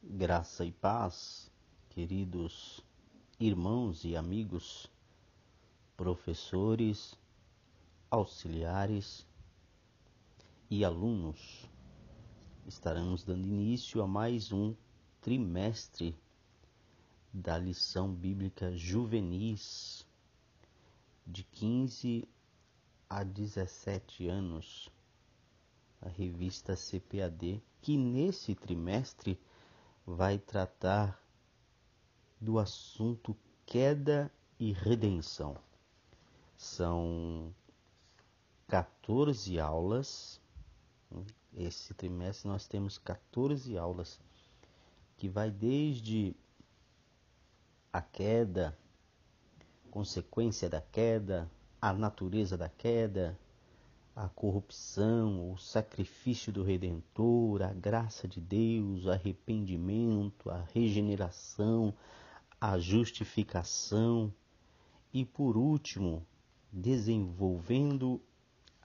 Graça e paz, queridos irmãos e amigos, professores, auxiliares e alunos. Estaremos dando início a mais um trimestre da lição bíblica juvenis de 15 a 17 anos, a revista CPAD, que nesse trimestre vai tratar do assunto queda e redenção. São 14 aulas. Esse trimestre nós temos 14 aulas, que vai desde a queda, consequência da queda, a natureza da queda, a corrupção, o sacrifício do Redentor, a graça de Deus, o arrependimento, a regeneração, a justificação e, por último, desenvolvendo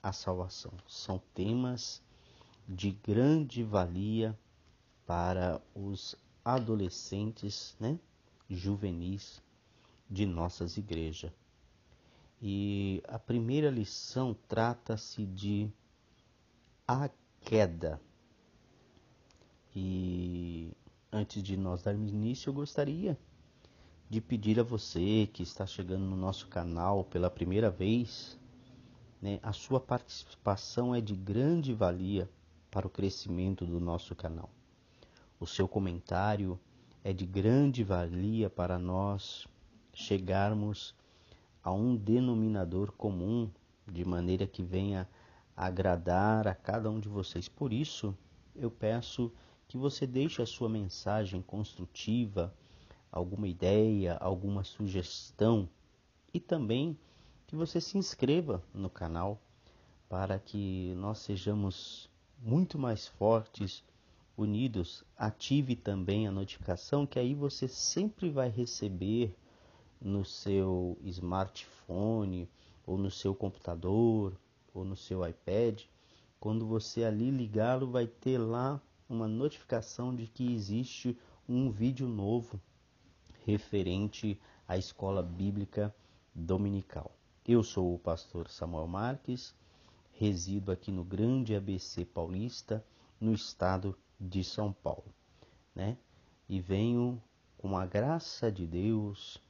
a salvação. São temas de grande valia para os adolescentes, juvenis de nossas igrejas. E a primeira lição trata-se de a queda. E antes de nós darmos início, eu gostaria de pedir a você que está chegando no nosso canal pela primeira vez, a sua participação é de grande valia para o crescimento do nosso canal. O seu comentário é de grande valia para nós chegarmos a um denominador comum, de maneira que venha agradar a cada um de vocês. Por isso, eu peço que você deixe a sua mensagem construtiva, alguma ideia, alguma sugestão, e também que você se inscreva no canal para que nós sejamos muito mais fortes, unidos. Ative também a notificação, que aí você sempre vai receber no seu smartphone, ou no seu computador, ou no seu iPad. Quando você ali ligá-lo, vai ter lá uma notificação de que existe um vídeo novo referente à escola bíblica dominical. Eu sou o pastor Samuel Marques, resido aqui no grande ABC Paulista, no estado de São Paulo, E venho, com a graça de Deus,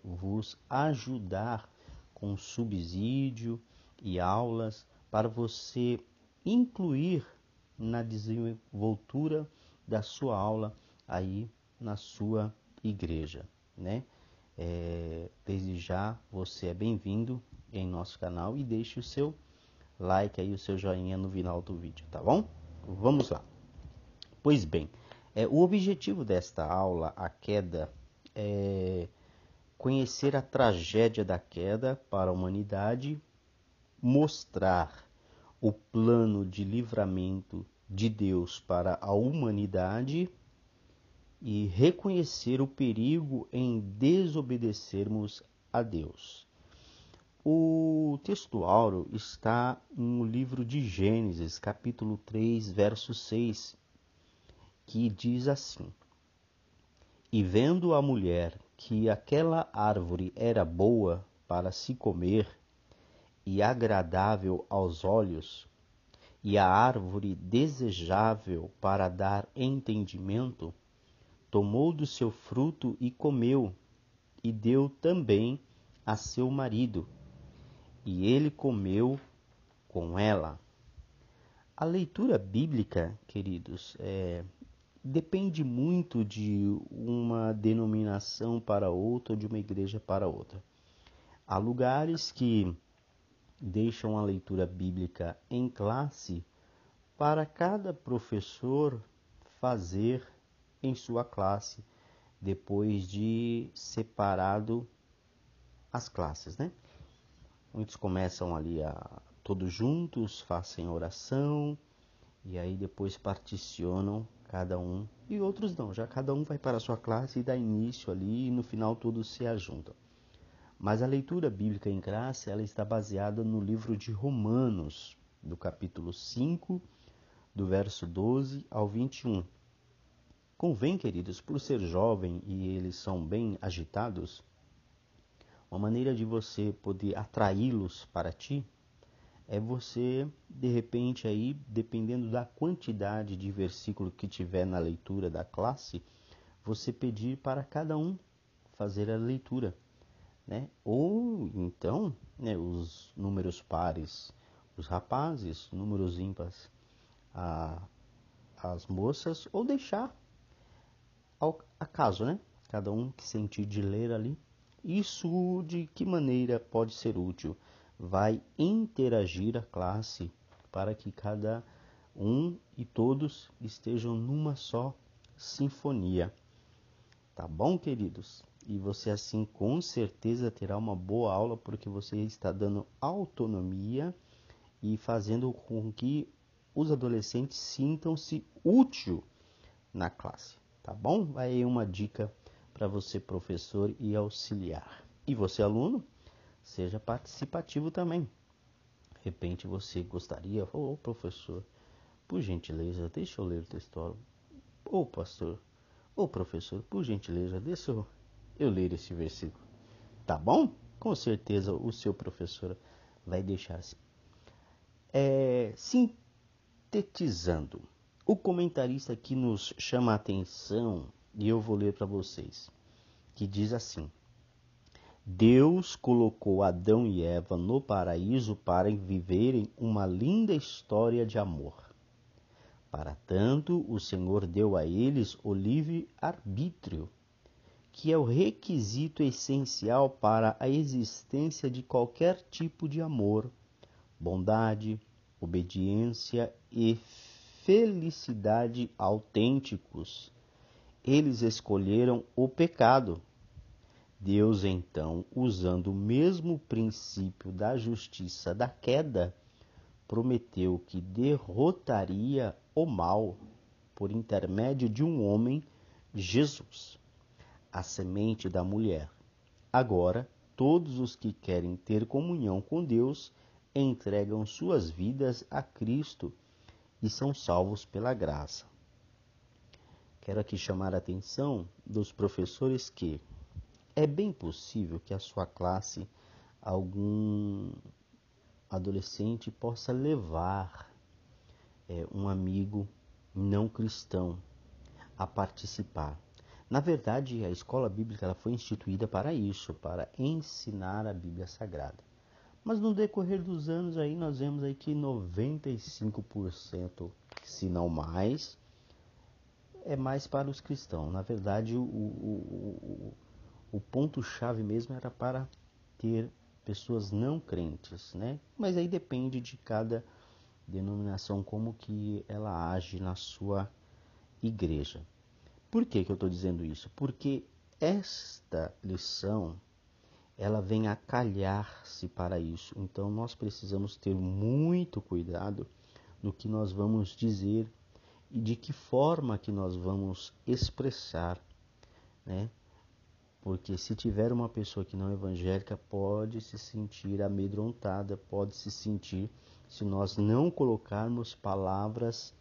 vos ajudar com subsídio e aulas para você incluir na desenvoltura da sua aula aí na sua igreja, Desde já você é bem-vindo em nosso canal e deixe o seu like aí, o seu joinha no final do vídeo, tá bom? Vamos lá. Pois bem, o objetivo desta aula, a queda, é conhecer a tragédia da queda para a humanidade, mostrar o plano de livramento de Deus para a humanidade e reconhecer o perigo em desobedecermos a Deus. O texto áureo está no livro de Gênesis, capítulo 3, verso 6, que diz assim: E vendo a mulher que aquela árvore era boa para se comer e agradável aos olhos, e a árvore desejável para dar entendimento, tomou do seu fruto e comeu, e deu também a seu marido, e ele comeu com ela. A leitura bíblica, queridos, depende muito de uma denominação para outra, ou de uma igreja para outra. Há lugares que deixam a leitura bíblica em classe para cada professor fazer em sua classe, depois de separado as classes, Muitos começam ali todos juntos, fazem oração, e aí depois particionam cada um, e outros não, já cada um vai para a sua classe e dá início ali, e no final todos se ajuntam. Mas a leitura bíblica em classe, ela está baseada no livro de Romanos, do capítulo 5, do verso 12 ao 21. Convém, queridos, por ser jovem e eles são bem agitados, uma maneira de você poder atraí-los para ti é você, de repente, aí, dependendo da quantidade de versículo que tiver na leitura da classe, você pedir para cada um fazer a leitura, né? Ou então, né, os números pares, os rapazes, números ímpares, as moças, ou deixar ao acaso, né? Cada um que sentir de ler ali. Isso de que maneira pode ser útil? Vai interagir a classe para que cada um e todos estejam numa só sinfonia. Tá bom, queridos? E você assim com certeza terá uma boa aula porque você está dando autonomia e fazendo com que os adolescentes sintam-se útil na classe, tá bom? Vai aí uma dica para você, professor e auxiliar. E você, aluno, seja participativo também. De repente você gostaria, ô professor, por gentileza, deixa eu ler o texto. Ô pastor, ô professor, por gentileza, deixa eu ler esse versículo. Tá bom? Com certeza o seu professor vai deixar assim. Sintetizando, o comentarista aqui nos chama a atenção, e eu vou ler para vocês, que diz assim: Deus colocou Adão e Eva no paraíso para viverem uma linda história de amor. Para tanto, o Senhor deu a eles o livre-arbítrio, que é o requisito essencial para a existência de qualquer tipo de amor, bondade, obediência e felicidade autênticos. Eles escolheram o pecado. Deus, então, usando o mesmo princípio da justiça da queda, prometeu que derrotaria o mal por intermédio de um homem, Jesus, a semente da mulher. Agora, todos os que querem ter comunhão com Deus entregam suas vidas a Cristo e são salvos pela graça. Quero aqui chamar a atenção dos professores que é bem possível que a sua classe, algum adolescente, possa levar um amigo não cristão a participar. Na verdade, a escola bíblica ela foi instituída para isso, para ensinar a Bíblia Sagrada. Mas no decorrer dos anos aí nós vemos aí que 95%, se não mais, é mais para os cristãos. Na verdade, o ponto-chave mesmo era para ter pessoas não crentes, né? Mas aí depende de cada denominação como que ela age na sua igreja. Por que eu estou dizendo isso? Porque esta lição ela vem a calhar-se para isso. Então nós precisamos ter muito cuidado no que nós vamos dizer e de que forma que nós vamos expressar, né? Porque se tiver uma pessoa que não é evangélica, pode se sentir amedrontada, pode se sentir, se nós não colocarmos palavras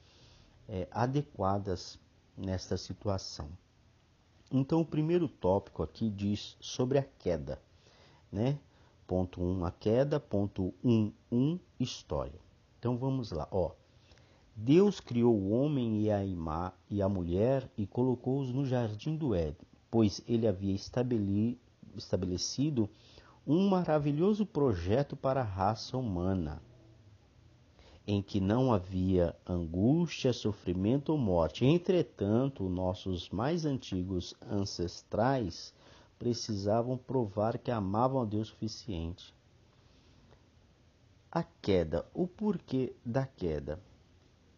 adequadas nesta situação. Então o primeiro tópico aqui diz sobre a queda, né? Ponto 1, a queda. Ponto 1, história. Então vamos lá, ó. Deus criou o homem e a mulher e colocou-os no jardim do Éden, pois ele havia estabelecido um maravilhoso projeto para a raça humana, em que não havia angústia, sofrimento ou morte. Entretanto, nossos mais antigos ancestrais precisavam provar que amavam a Deus o suficiente. A queda, o porquê da queda?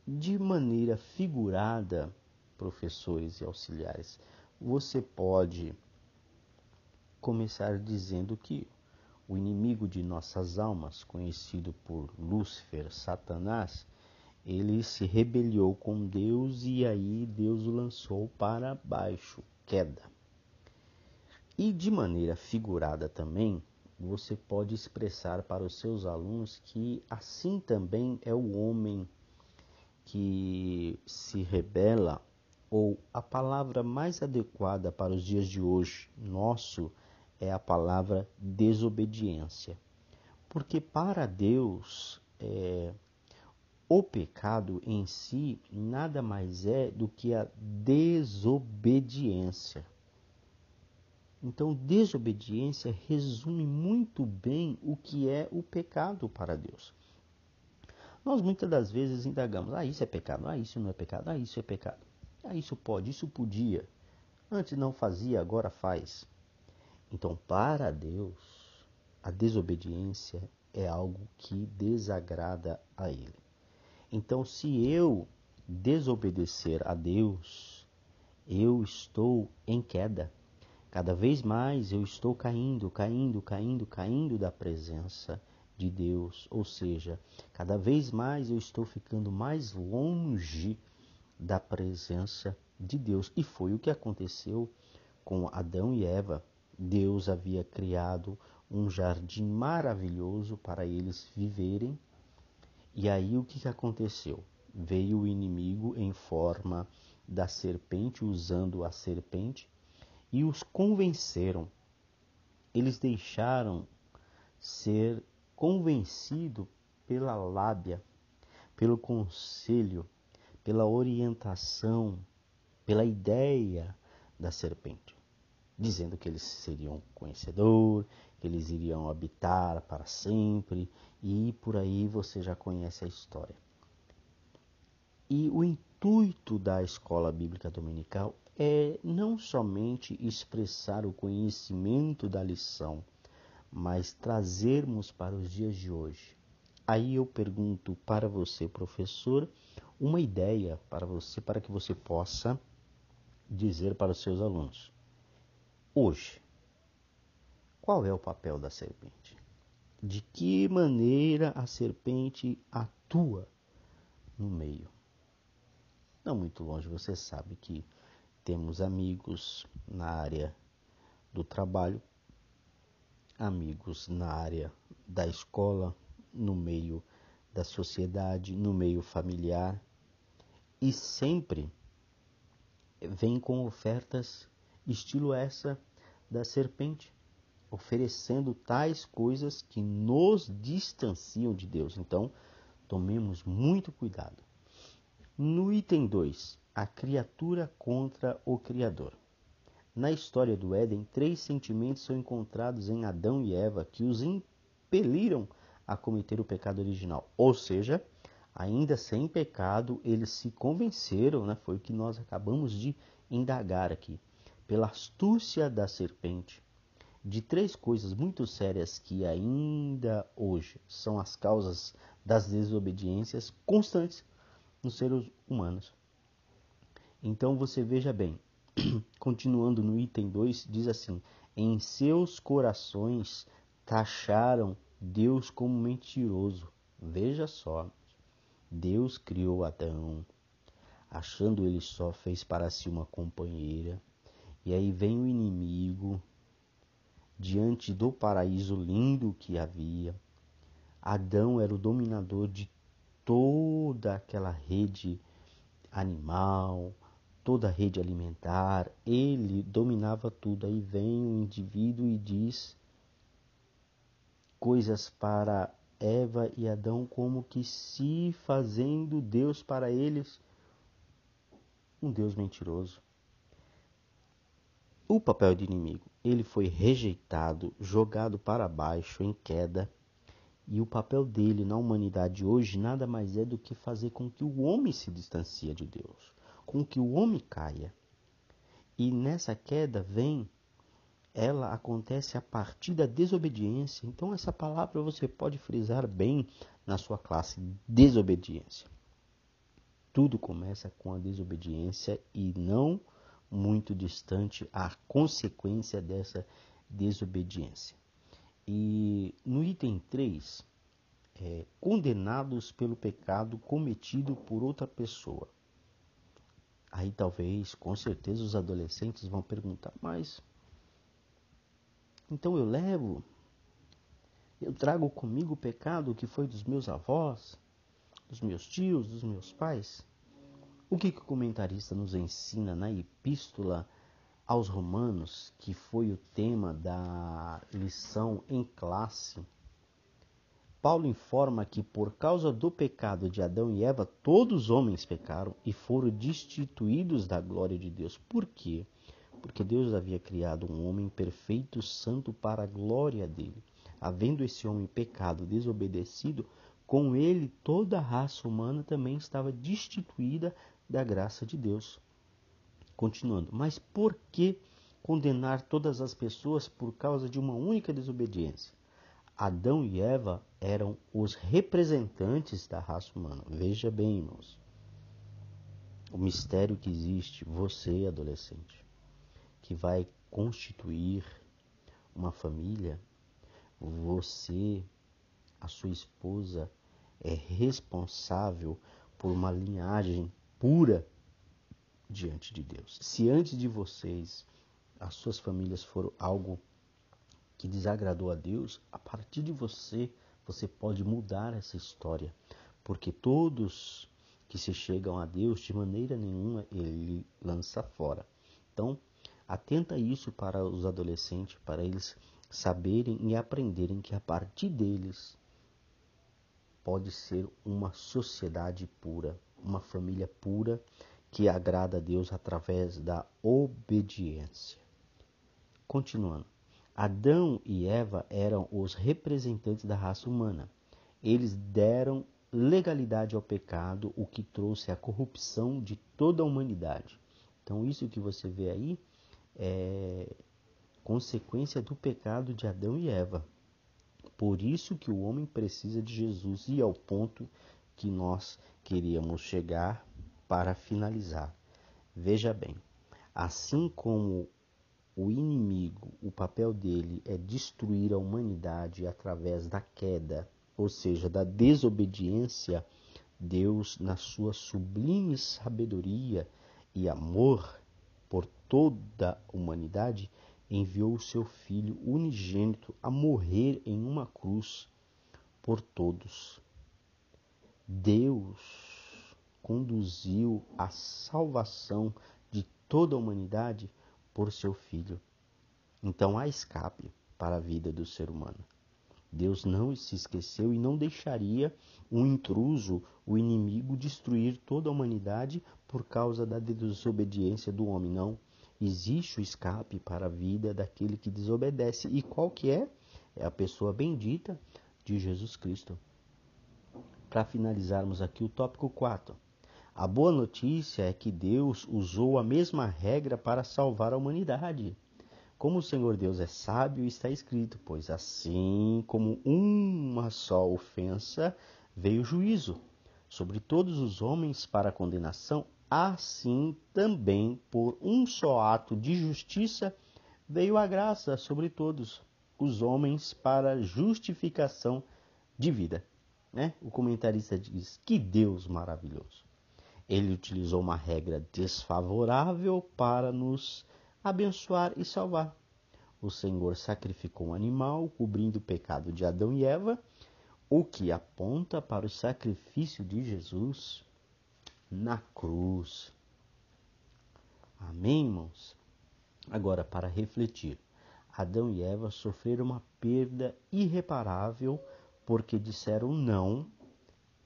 De maneira figurada, professores e auxiliares, você pode começar dizendo que o inimigo de nossas almas, conhecido por Lúcifer, Satanás, ele se rebeliou com Deus e aí Deus o lançou para baixo, queda. E de maneira figurada também, você pode expressar para os seus alunos que assim também é o homem que se rebela ou a palavra mais adequada para os dias de hoje, nosso, é a palavra desobediência. Porque para Deus, o pecado em si nada mais é do que a desobediência. Então, desobediência resume muito bem o que é o pecado para Deus. Nós muitas das vezes indagamos, isso é pecado, isso não é pecado, isso é pecado. Isso pode, isso podia. Antes não fazia, agora faz. Então, para Deus, a desobediência é algo que desagrada a Ele. Então, se eu desobedecer a Deus, eu estou em queda. Cada vez mais eu estou caindo da presença de Deus. Ou seja, cada vez mais eu estou ficando mais longe da presença de Deus. E foi o que aconteceu com Adão e Eva. Deus havia criado um jardim maravilhoso para eles viverem. E aí o que aconteceu? Veio o inimigo em forma da serpente, usando a serpente, e os convenceram. Eles deixaram ser convencidos pela lábia, pelo conselho, pela orientação, pela ideia da serpente, dizendo que eles seriam conhecedor, que eles iriam habitar para sempre, e por aí você já conhece a história. E o intuito da escola bíblica dominical é não somente expressar o conhecimento da lição, mas trazermos para os dias de hoje. Aí eu pergunto para você, professor, uma ideia para você, para que você possa dizer para os seus alunos. Hoje, qual é o papel da serpente? De que maneira a serpente atua no meio? Não muito longe, você sabe que temos amigos na área do trabalho, amigos na área da escola, no meio da sociedade, no meio familiar, e sempre vem com ofertas estilo essa da serpente, oferecendo tais coisas que nos distanciam de Deus. Então, tomemos muito cuidado. No item 2, a criatura contra o Criador. Na história do Éden, 3 sentimentos são encontrados em Adão e Eva que os impeliram a cometer o pecado original. Ou seja, ainda sem pecado, eles se convenceram, foi o que nós acabamos de indagar aqui, pela astúcia da serpente, de 3 coisas muito sérias que ainda hoje são as causas das desobediências constantes nos seres humanos. Então você veja bem, continuando no item 2, diz assim: em seus corações taxaram Deus como mentiroso. Veja só, Deus criou Adão, achando ele só, fez para si uma companheira, e aí vem o inimigo, diante do paraíso lindo que havia. Adão era o dominador de toda aquela rede animal, toda a rede alimentar, ele dominava tudo. Aí vem o indivíduo e diz coisas para Eva e Adão como que se fazendo Deus para eles, um Deus mentiroso. O papel de inimigo, ele foi rejeitado, jogado para baixo em queda, e o papel dele na humanidade hoje nada mais é do que fazer com que o homem se distancie de Deus, com que o homem caia. E nessa queda ela acontece a partir da desobediência. Então essa palavra você pode frisar bem na sua classe, desobediência. Tudo começa com a desobediência e não muito distante a consequência dessa desobediência. E no item 3, condenados pelo pecado cometido por outra pessoa. Aí talvez, com certeza, os adolescentes vão perguntar, mas então eu trago comigo o pecado que foi dos meus avós, dos meus tios, dos meus pais? O que o comentarista nos ensina na Epístola aos Romanos, que foi o tema da lição em classe? Paulo informa que por causa do pecado de Adão e Eva, todos os homens pecaram e foram destituídos da glória de Deus. Por quê? Porque Deus havia criado um homem perfeito, santo, para a glória dele. Havendo esse homem pecado, desobedecido, com ele toda a raça humana também estava destituída da graça de Deus. Continuando, mas por que condenar todas as pessoas por causa de uma única desobediência? Adão e Eva eram os representantes da raça humana. Veja bem, irmãos, o mistério que existe, você, adolescente, que vai constituir uma família, você, a sua esposa, é responsável por uma linhagem pura diante de Deus. Se antes de vocês, as suas famílias foram algo que desagradou a Deus, a partir de você, você pode mudar essa história. Porque todos que se chegam a Deus, de maneira nenhuma, ele lança fora. Então, atenta isso para os adolescentes, para eles saberem e aprenderem que a partir deles pode ser uma sociedade pura, uma família pura que agrada a Deus através da obediência. Continuando. Adão e Eva eram os representantes da raça humana. Eles deram legalidade ao pecado, o que trouxe a corrupção de toda a humanidade. Então, isso que você vê aí é consequência do pecado de Adão e Eva. Por isso que o homem precisa de Jesus, e ao ponto que nós queríamos chegar para finalizar. Veja bem, assim como o inimigo, o papel dele é destruir a humanidade através da queda, ou seja, da desobediência, Deus, na sua sublime sabedoria e amor por toda a humanidade, enviou o seu Filho unigênito a morrer em uma cruz por todos. Deus conduziu a salvação de toda a humanidade por seu Filho. Então há escape para a vida do ser humano. Deus não se esqueceu e não deixaria um intruso, o inimigo, destruir toda a humanidade por causa da desobediência do homem. Não. Existe o escape para a vida daquele que desobedece. E qual que é? É a pessoa bendita de Jesus Cristo. Para finalizarmos aqui o tópico 4. A boa notícia é que Deus usou a mesma regra para salvar a humanidade. Como o Senhor Deus é sábio, está escrito, pois assim como uma só ofensa veio o juízo sobre todos os homens para a condenação, assim também por um só ato de justiça veio a graça sobre todos os homens para justificação de vida. O comentarista diz, que Deus maravilhoso. Ele utilizou uma regra desfavorável para nos abençoar e salvar. O Senhor sacrificou um animal, cobrindo o pecado de Adão e Eva, o que aponta para o sacrifício de Jesus na cruz. Amém, irmãos? Agora, para refletir, Adão e Eva sofreram uma perda irreparável porque disseram não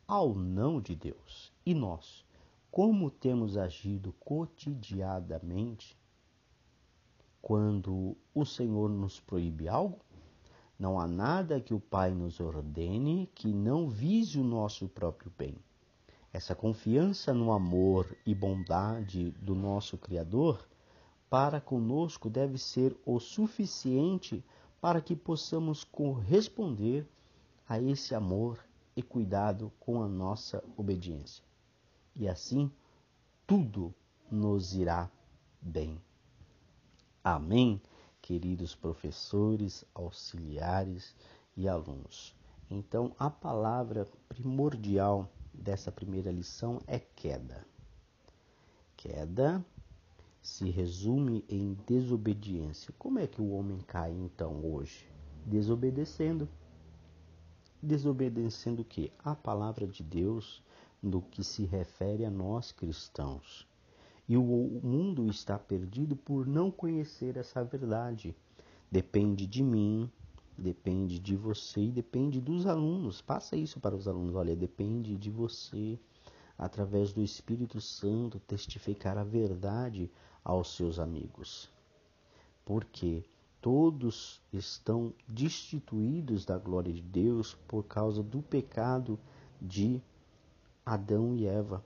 ao não de Deus. E nós, como temos agido cotidianamente quando o Senhor nos proíbe algo? Não há nada que o Pai nos ordene que não vise o nosso próprio bem. Essa confiança no amor e bondade do nosso Criador para conosco deve ser o suficiente para que possamos corresponder a esse amor e cuidado com a nossa obediência. E assim, tudo nos irá bem. Amém, queridos professores, auxiliares e alunos. Então, a palavra primordial dessa primeira lição é queda. Queda se resume em desobediência. Como é que o homem cai, então, hoje? Desobedecendo. Desobedecendo o quê? A palavra de Deus no que se refere a nós cristãos. E o mundo está perdido por não conhecer essa verdade. Depende de mim, depende de você e depende dos alunos. Passa isso para os alunos. Olha, depende de você, através do Espírito Santo, testificar a verdade aos seus amigos. Porque todos estão destituídos da glória de Deus por causa do pecado de Adão e Eva.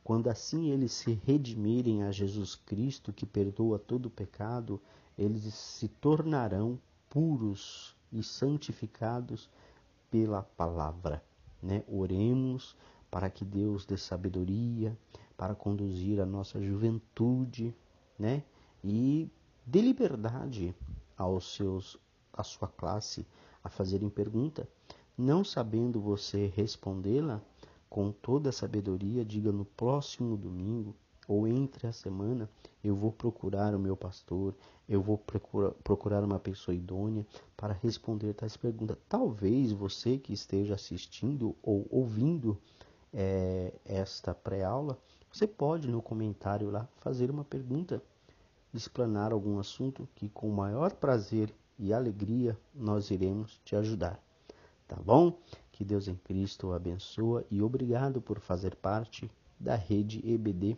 Quando assim eles se redimirem a Jesus Cristo, que perdoa todo o pecado, eles se tornarão puros e santificados pela palavra. Oremos para que Deus dê sabedoria para conduzir a nossa juventude, e dê liberdade à sua classe a fazerem pergunta. Não sabendo você respondê-la, com toda a sabedoria, diga: no próximo domingo ou entre a semana, eu vou procurar o meu pastor, eu vou procurar uma pessoa idônea para responder tais perguntas. Talvez você que esteja assistindo ou ouvindo esta pré-aula, você pode no comentário lá fazer uma pergunta, explanar algum assunto que com o maior prazer e alegria nós iremos te ajudar. Tá bom? Que Deus em Cristo o abençoe e obrigado por fazer parte da rede EBD,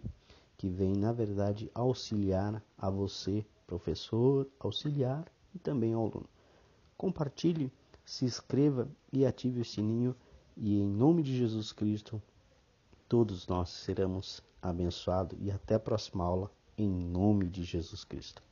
que vem, na verdade, auxiliar a você, professor, auxiliar e também ao aluno. Compartilhe, se inscreva e ative o sininho e em nome de Jesus Cristo, todos nós seremos abençoados e até a próxima aula, em nome de Jesus Cristo.